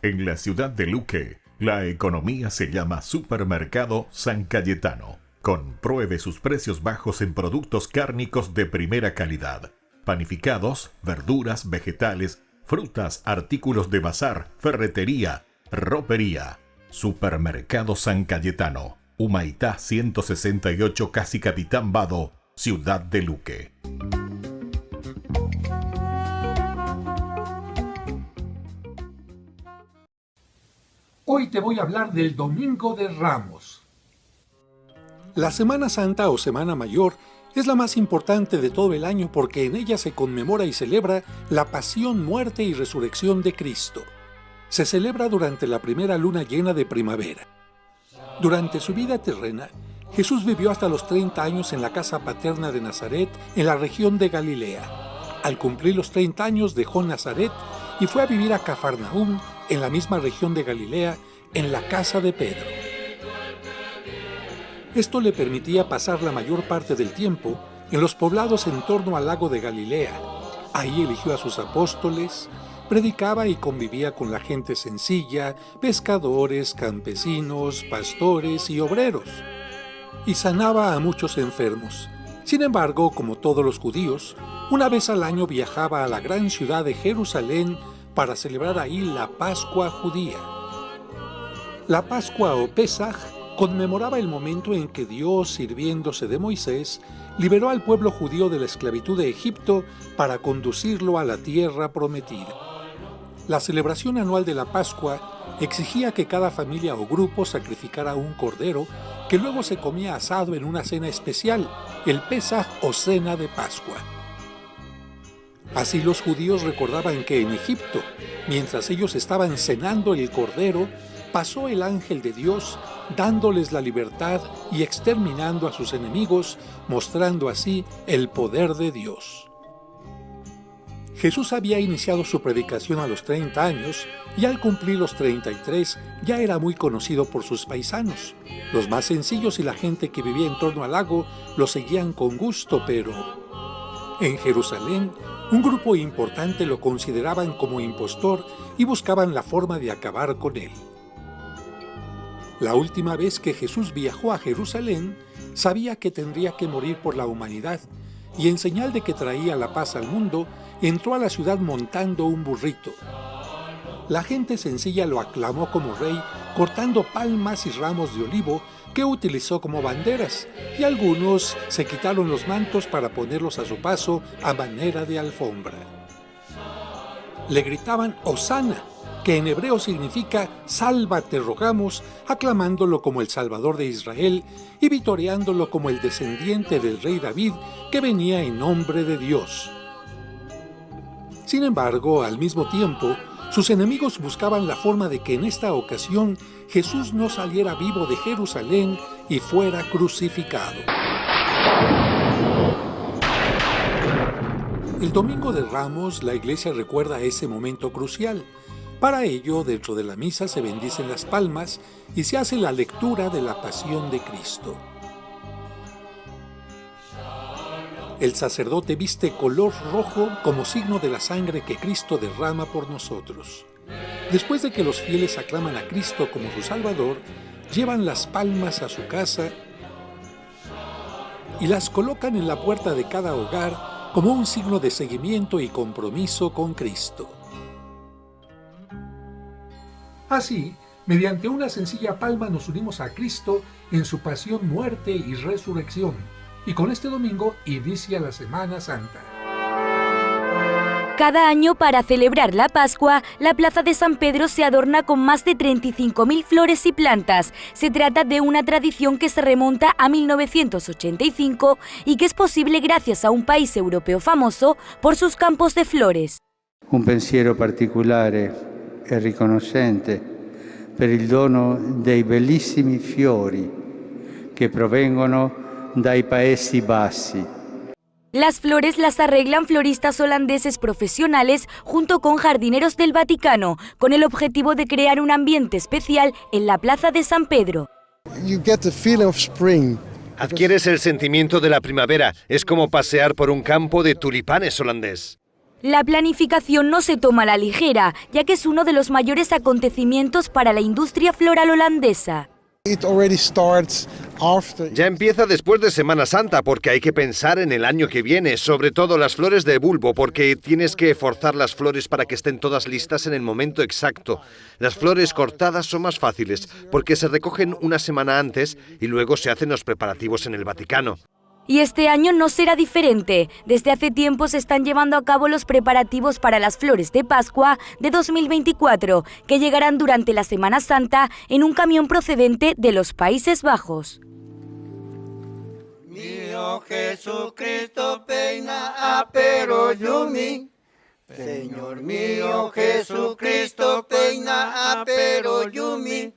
En la ciudad de Luque, la economía se llama Supermercado San Cayetano. Compruebe sus precios bajos en productos cárnicos de primera calidad. Panificados, verduras, vegetales, frutas, artículos de bazar, ferretería, ropería. Supermercado San Cayetano, Humaitá 168, Casi Capitán Vado, ciudad de Luque. Hoy te voy a hablar del Domingo de Ramos. La Semana Santa o Semana Mayor es la más importante de todo el año porque en ella se conmemora y celebra la pasión, muerte y resurrección de Cristo. Se celebra durante la primera luna llena de primavera. Durante su vida terrena, Jesús vivió hasta los 30 años en la casa paterna de Nazaret, en la región de Galilea. Al cumplir los 30 años dejó Nazaret y fue a vivir a Cafarnaúm, en la misma región de Galilea, en la casa de Pedro. Esto le permitía pasar la mayor parte del tiempo en los poblados en torno al lago de Galilea. Ahí eligió a sus apóstoles, Predicaba y convivía con la gente sencilla, pescadores, campesinos, pastores y obreros, y sanaba a muchos enfermos. Sin embargo, como todos los judíos, una vez al año viajaba a la gran ciudad de Jerusalén para celebrar ahí la Pascua judía. La Pascua o Pesaj conmemoraba el momento en que Dios, sirviéndose de Moisés, liberó al pueblo judío de la esclavitud de Egipto para conducirlo a la tierra prometida. La celebración anual de la Pascua exigía que cada familia o grupo sacrificara un cordero que luego se comía asado en una cena especial, el Pesaj o cena de Pascua. Así los judíos recordaban que en Egipto, mientras ellos estaban cenando el cordero, pasó el ángel de Dios dándoles la libertad y exterminando a sus enemigos, mostrando así el poder de Dios. Jesús había iniciado su predicación a los 30 años y al cumplir los 33 ya era muy conocido por sus paisanos. Los más sencillos y la gente que vivía en torno al lago lo seguían con gusto, pero en Jerusalén un grupo importante lo consideraban como impostor y buscaban la forma de acabar con él. La última vez que Jesús viajó a Jerusalén, sabía que tendría que morir por la humanidad, y en señal de que traía la paz al mundo, entró a la ciudad montando un burrito. La gente sencilla lo aclamó como rey, cortando palmas y ramos de olivo que utilizó como banderas, y algunos se quitaron los mantos para ponerlos a su paso a manera de alfombra. Le gritaban Hosana, que en hebreo significa «Salva, te rogamos», aclamándolo como el Salvador de Israel y vitoreándolo como el descendiente del rey David que venía en nombre de Dios. Sin embargo, al mismo tiempo, sus enemigos buscaban la forma de que en esta ocasión Jesús no saliera vivo de Jerusalén y fuera crucificado. El Domingo de Ramos, la iglesia recuerda ese momento crucial. Para ello, dentro de la misa se bendicen las palmas y se hace la lectura de la Pasión de Cristo. El sacerdote viste color rojo como signo de la sangre que Cristo derrama por nosotros. Después de que los fieles aclaman a Cristo como su Salvador, llevan las palmas a su casa y las colocan en la puerta de cada hogar como un signo de seguimiento y compromiso con Cristo. Así, mediante una sencilla palma nos unimos a Cristo en su pasión, muerte y resurrección. Y con este domingo inicia la Semana Santa. Cada año, para celebrar la Pascua, la Plaza de San Pedro se adorna con más de 35.000 flores y plantas. Se trata de una tradición que se remonta a 1985 y que es posible gracias a un país europeo famoso por sus campos de flores. Un pensiero particolare e riconoscente per il dono dei bellissimi fiori che provengono dai Paesi Bassi. Las flores las arreglan floristas holandeses profesionales junto con jardineros del Vaticano, con el objetivo de crear un ambiente especial en la Plaza de San Pedro. Adquieres el sentimiento de la primavera, es como pasear por un campo de tulipanes holandés. La planificación no se toma a la ligera, ya que es uno de los mayores acontecimientos para la industria floral holandesa. Ya empieza después de Semana Santa porque hay que pensar en el año que viene, sobre todo las flores de bulbo, porque tienes que forzar las flores para que estén todas listas en el momento exacto. Las flores cortadas son más fáciles porque se recogen una semana antes y luego se hacen los preparativos en el Vaticano. Y este año no será diferente. Desde hace tiempo se están llevando a cabo los preparativos para las flores de Pascua de 2024, que llegarán durante la Semana Santa en un camión procedente de los Países Bajos. Mío Jesucristo peina a pero yumi. Señor mío Jesucristo peina a pero yumi.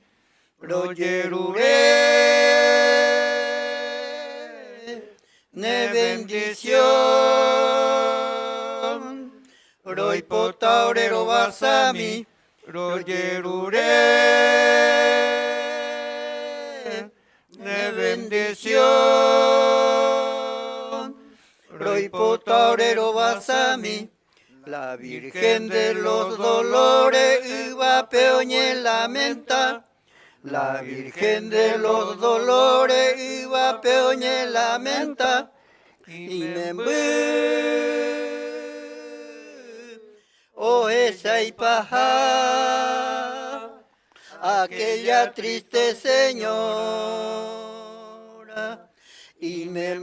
Proyeruré. Ne bendición, roy potaurero basami, royerure. Ne bendición, roy potaurero basami, La Virgen de los Dolores iba peoñe lamenta. La Virgen de los Dolores iba peoñe lamenta. Y me oh esa y paja, aquella triste señora. Y me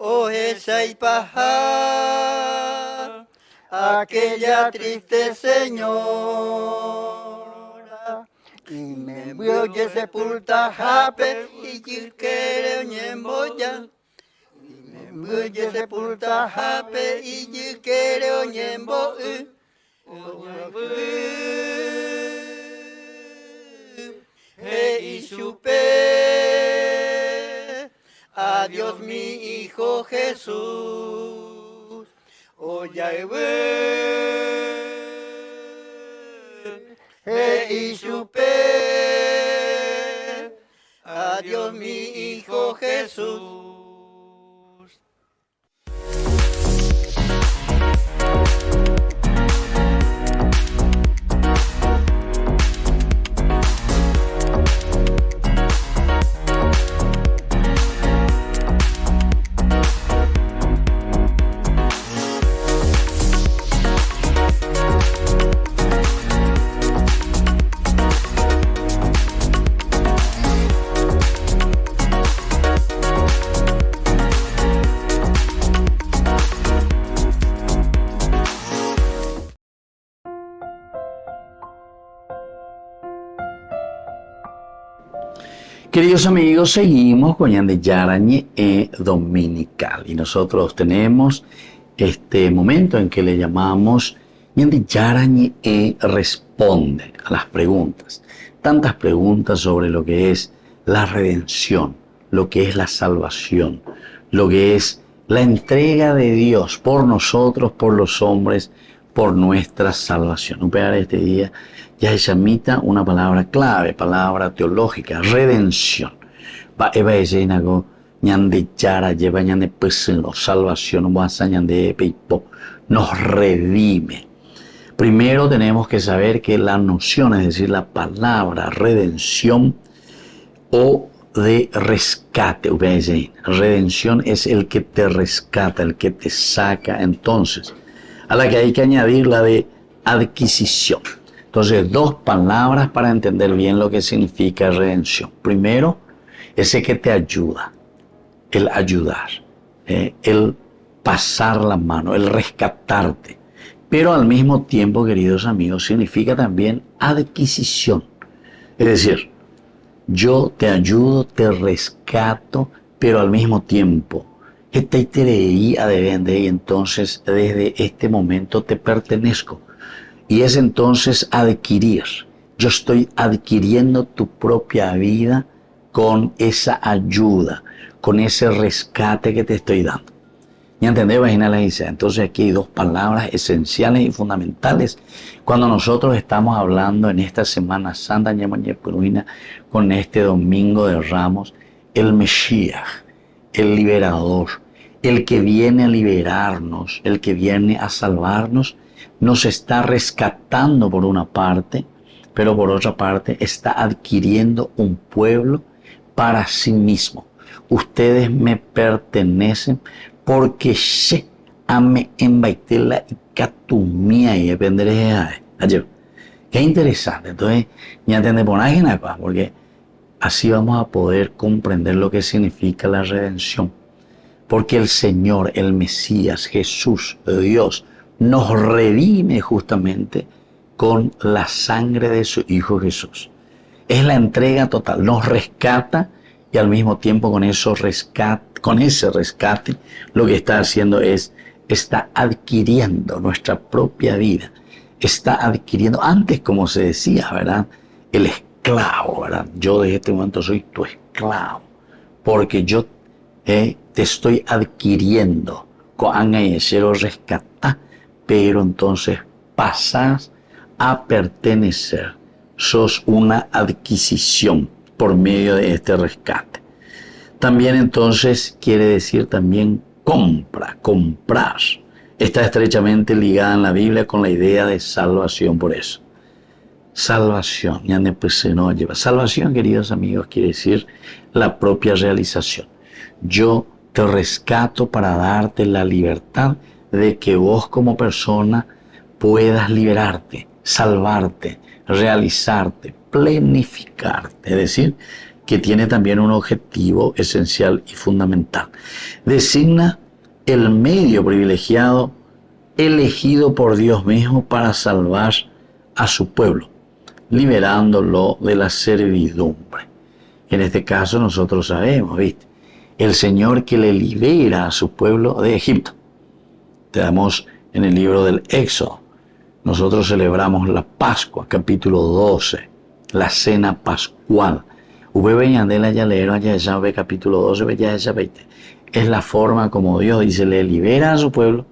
oh esa y paja, aquella triste señora. Y me oye sepulta jape y quilquere oñemboya. Y me oye sepulta jape y quilquere oñembo. Y supe, adiós mi hijo Jesús, oya y supe, adiós mi hijo Jesús. Queridos amigos, seguimos con Ñande Yarañe Dominical y nosotros tenemos este momento en que le llamamos Ñande Yarañe responde a las preguntas. Tantas preguntas sobre lo que es la redención, lo que es la salvación, lo que es la entrega de Dios por nosotros, por los hombres, por nuestra salvación. Un pegar este día ya se llamita una palabra clave, palabra teológica, redención. Va eva ejeinago ñande yara lleva ñande peselo, salvación, wasa ñande peipo, nos redime. Primero tenemos que saber que la noción, es decir, la palabra redención o de rescate, redención es el que te rescata, el que te saca, entonces, a la que hay que añadir la de adquisición. Entonces, dos palabras para entender bien lo que significa redención. Primero, ese que te ayuda, el ayudar, el pasar la mano, el rescatarte. Pero al mismo tiempo, queridos amigos, significa también adquisición. Es decir, yo te ayudo, te rescato, pero al mismo tiempo, y entonces desde este momento te pertenezco. Y es entonces adquirir. Yo estoy adquiriendo tu propia vida con esa ayuda, con ese rescate que te estoy dando. ¿Ya entendés? Entonces aquí hay dos palabras esenciales y fundamentales cuando nosotros estamos hablando en esta Semana Santa, con este Domingo de Ramos, el Mesías, el liberador, el que viene a liberarnos, el que viene a salvarnos, nos está rescatando por una parte, pero por otra parte está adquiriendo un pueblo para sí mismo. Ustedes me pertenecen porque se ame embaitela y catumía y dependeré ayer. Qué interesante. Entonces, ya entendé por ahí, porque así vamos a poder comprender lo que significa la redención. Porque el Señor, el Mesías, Jesús, Dios, nos redime justamente con la sangre de su Hijo Jesús. Es la entrega total, nos rescata y al mismo tiempo con ese rescate lo que está haciendo es, está adquiriendo nuestra propia vida, está adquiriendo, antes como se decía, ¿verdad? El esclavo, ¿verdad? Yo desde este momento soy tu esclavo, porque yo te estoy adquiriendo, rescata, pero entonces pasas a pertenecer, sos una adquisición por medio de este rescate. También entonces quiere decir también comprar, está estrechamente ligada en la Biblia con la idea de salvación. Por eso, salvación, salvación, queridos amigos, quiere decir la propia realización. Yo te rescato para darte la libertad de que vos como persona puedas liberarte, salvarte, realizarte, planificarte. Es decir, que tiene también un objetivo esencial y fundamental. Designa el medio privilegiado elegido por Dios mismo para salvar a su pueblo, liberándolo de la servidumbre. En este caso nosotros sabemos, ¿viste? El Señor que le libera a su pueblo de Egipto. Tenemos en el libro del Éxodo. Nosotros celebramos la Pascua, capítulo 12, la cena pascual. Capítulo 12, es la forma como Dios dice, le libera a su pueblo,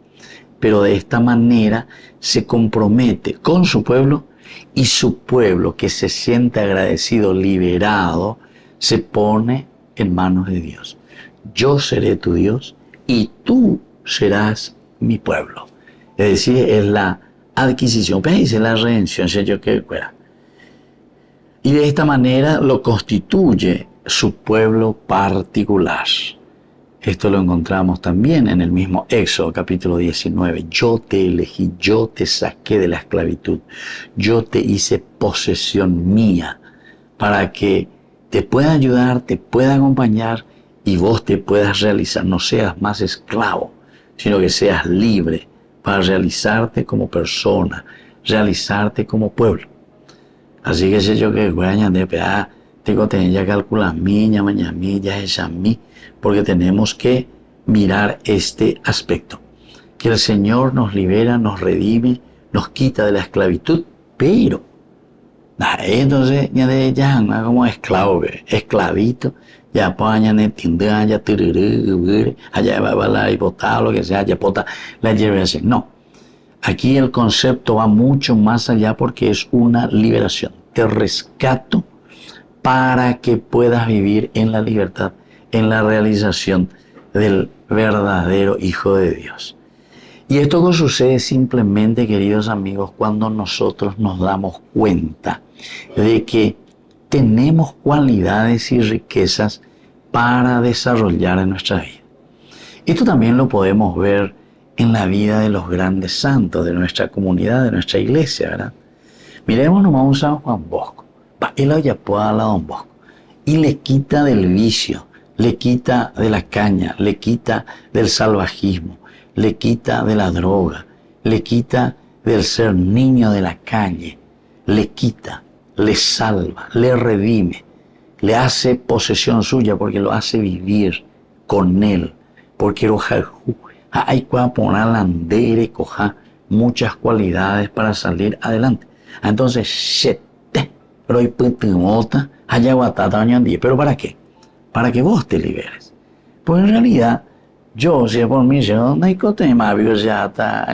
pero de esta manera se compromete con su pueblo, y su pueblo, que se siente agradecido, liberado, se pone en manos de Dios. Yo seré tu Dios y tú serás mi pueblo. Es decir, es la adquisición, es la redención, y de esta manera lo constituye su pueblo particular. Esto lo encontramos también en el mismo Éxodo, capítulo 19. Yo te elegí, yo te saqué de la esclavitud, yo te hice posesión mía, para que te pueda ayudar, te pueda acompañar y vos te puedas realizar. No seas más esclavo, sino que seas libre para realizarte como persona, realizarte como pueblo. Así que sé yo que tengo que ya calcular mañana es a mí, porque tenemos que mirar este aspecto. Que el Señor nos libera, nos redime, nos quita de la esclavitud, pero entonces ya como esclavo, esclavito, ya allá va la hipotada, lo que sea, ya pota la liberación. No. Aquí el concepto va mucho más allá porque es una liberación. Te rescato para que puedas vivir en la libertad, en la realización del verdadero Hijo de Dios. Y esto sucede simplemente, queridos amigos, cuando nosotros nos damos cuenta de que tenemos cualidades y riquezas para desarrollar en nuestra vida. Esto también lo podemos ver en la vida de los grandes santos de nuestra comunidad, de nuestra iglesia, ¿verdad? Miremos nomás a San Juan Bosco. Él a Don Bosco y le quita del vicio, le quita de la caña, le quita del salvajismo, le quita de la droga, le quita del ser niño de la calle, le quita, le salva, le redime, le hace posesión suya porque lo hace vivir con él, porque hay que poner landere, coja muchas cualidades para salir adelante. Entonces, pero ¿para qué? Para que vos te liberes. Pues en realidad, yo, si por mí, no hay que más, ya está,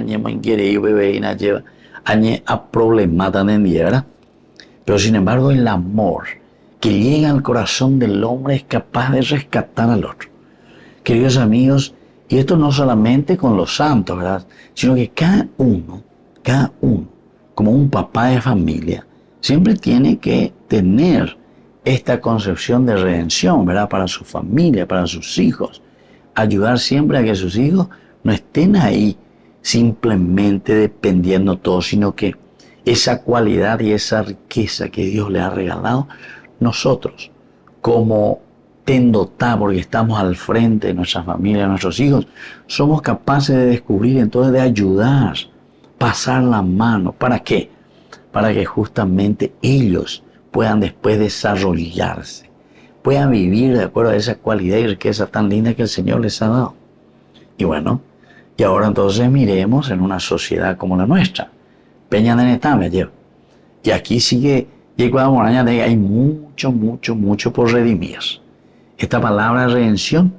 a problemas también, ¿verdad? Pero sin embargo, el amor que llega al corazón del hombre es capaz de rescatar al otro. Queridos amigos, y esto no solamente con los santos, ¿verdad? Sino que cada uno, como un papá de familia, siempre tiene que tener esta concepción de redención, ¿verdad? Para su familia, para sus hijos. Ayudar siempre a que sus hijos no estén ahí simplemente dependiendo todo, sino que esa cualidad y esa riqueza que Dios le ha regalado, nosotros, como tendotá, porque estamos al frente de nuestra familia, de nuestros hijos, somos capaces de descubrir, entonces de ayudar, pasar la mano. ¿Para qué? Para que justamente ellos puedan después desarrollarse, puedan vivir de acuerdo a esa cualidad y riqueza tan linda que el Señor les ha dado. Y bueno, y ahora entonces miremos en una sociedad como la nuestra. Peña de Netame lleva. Y aquí sigue, hay mucho por redimir. Esta palabra redención,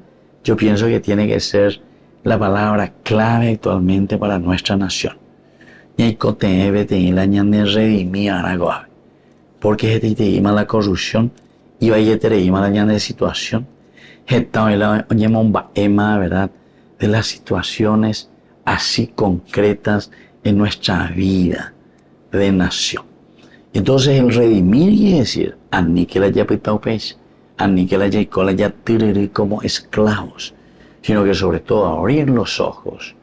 yo pienso que tiene que ser la palabra clave actualmente para nuestra nación. Porque te ima la corrupción y vaya te ima la situación. Esta la ema, ¿verdad? de las situaciones así concretas en nuestra vida de nación. Entonces el redimir quiere decir, aniquila ya pitaupeis, aniquila ya cola ya tiriri como esclavos, sino que sobre todo abrir los ojos,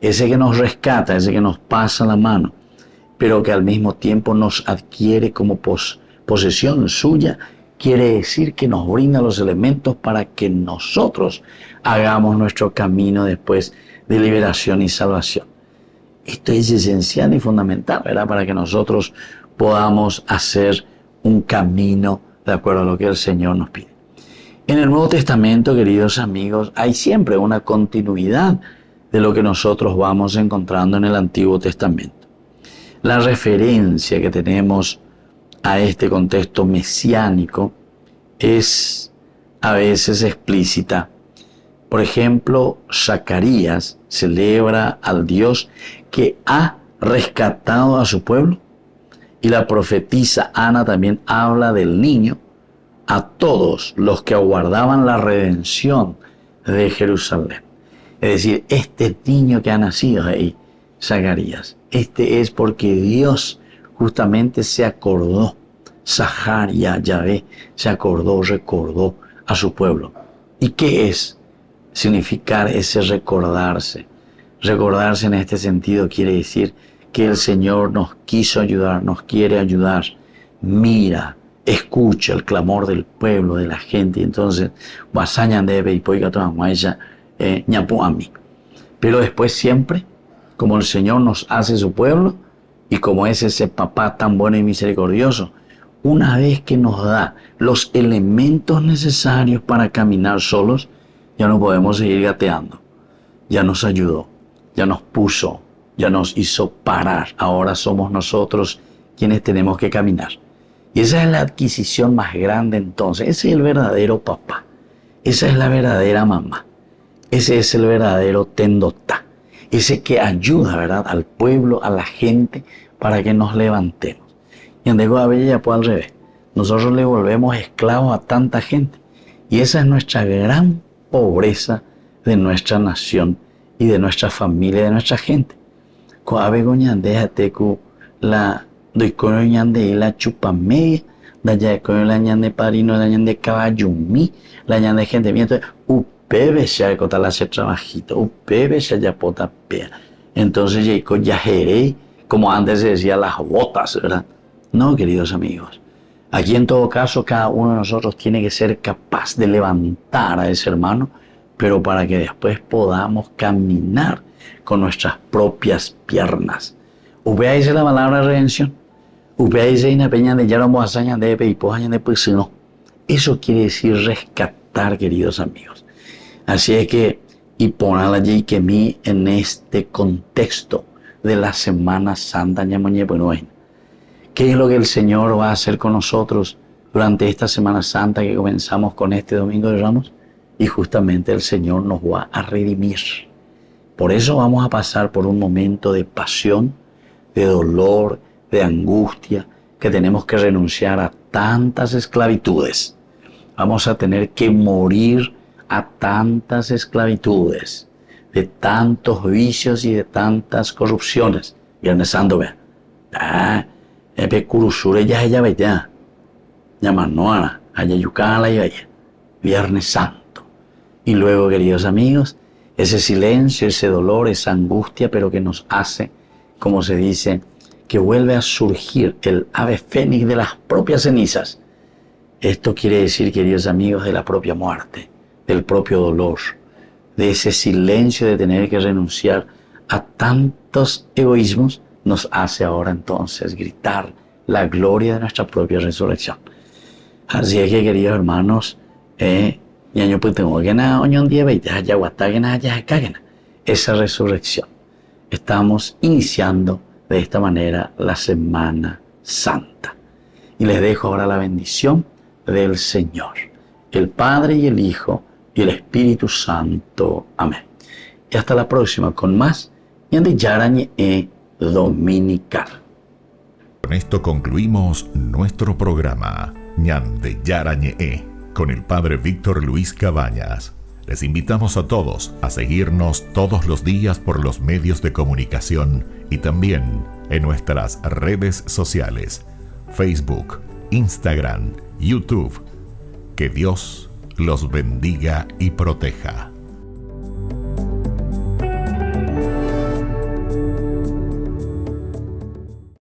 ese que nos rescata, ese que nos pasa la mano, pero que al mismo tiempo nos adquiere como posesión suya, quiere decir que nos brinda los elementos para que nosotros hagamos nuestro camino después de liberación y salvación. Esto es esencial y fundamental, ¿verdad? Para que nosotros podamos hacer un camino de acuerdo a lo que el Señor nos pide. En el Nuevo Testamento, queridos amigos, hay siempre una continuidad de lo que nosotros vamos encontrando en el Antiguo Testamento. La referencia que tenemos a este contexto mesiánico es a veces explícita. Por ejemplo, Zacarías celebra al Dios que ha rescatado a su pueblo, y la profetisa Ana también habla del niño a todos los que aguardaban la redención de Jerusalén. Es decir, este niño que ha nacido ahí, Zacarías, este es porque Dios justamente se acordó, Zaharia, Yahvé, se acordó, recordó a su pueblo. ¿Y qué es significar ese recordarse? Recordarse en este sentido quiere decir que el Señor nos quiso ayudar, nos quiere ayudar. Mira, escucha el clamor del pueblo, de la gente. Y entonces, pero después siempre, como el Señor nos hace su pueblo, y como es ese papá tan bueno y misericordioso, una vez que nos da los elementos necesarios para caminar solos, ya no podemos seguir gateando. Ya nos ayudó, ya nos puso, ya nos hizo parar. Ahora somos nosotros quienes tenemos que caminar. Y esa es la adquisición más grande entonces. Ese es el verdadero papá. Esa es la verdadera mamá. Ese es el verdadero tendotá. Ese que ayuda, ¿verdad?, al pueblo, a la gente, para que nos levantemos. Y en Dego Bella pues al revés. Nosotros le volvemos esclavos a tanta gente. Y esa es nuestra gran pobreza de nuestra nación y de nuestra familia, de nuestra gente. Coabe goñande jateku la doicono ñande la chupamedia, la yacono la ñande parino, la ñande caballumí, la ñande gente miento, upebe ya cota la hacer trabajito, upebe ya pota pea. Entonces ya jerey, como antes se decía, las botas, ¿verdad? No, queridos amigos. Aquí en todo caso cada uno de nosotros tiene que ser capaz de levantar a ese hermano, pero para que después podamos caminar con nuestras propias piernas. ¿Veáis la palabra redención? ¿Veáis una peña de yaromo hazaña de peipojaña de pues no? Eso quiere decir rescatar, queridos amigos. Así es que, y ponerla allí que mí en este contexto de la Semana Santa, ¿qué es lo que el Señor va a hacer con nosotros durante esta Semana Santa que comenzamos con este Domingo de Ramos? Y justamente el Señor nos va a redimir. Por eso vamos a pasar por un momento de pasión, de dolor, de angustia, que tenemos que renunciar a tantas esclavitudes. Vamos a tener que morir a tantas esclavitudes, de tantos vicios y de tantas corrupciones. Viernes Santo, vea. Curusure ya ella veía. Yamanoara, Ayayucala y vaya. Viernes Santo. Y luego, queridos amigos, ese silencio, ese dolor, esa angustia, pero que nos hace, como se dice, que vuelve a surgir el ave fénix de las propias cenizas. Esto quiere decir, queridos amigos, de la propia muerte, del propio dolor, de ese silencio de tener que renunciar a tantos egoísmos, nos hace ahora entonces gritar la gloria de nuestra propia resurrección. Así es que, queridos hermanos, esa resurrección. Estamos iniciando de esta manera la Semana Santa. Y les dejo ahora la bendición del Señor, el Padre y el Hijo y el Espíritu Santo. Amén. Y hasta la próxima con más Ñande Yarañe Dominical. Con esto concluimos nuestro programa Ñande Yarañe con el Padre Víctor Luis Cabañas. Les invitamos a todos a seguirnos todos los días por los medios de comunicación y también en nuestras redes sociales, Facebook, Instagram, YouTube. Que Dios los bendiga y proteja.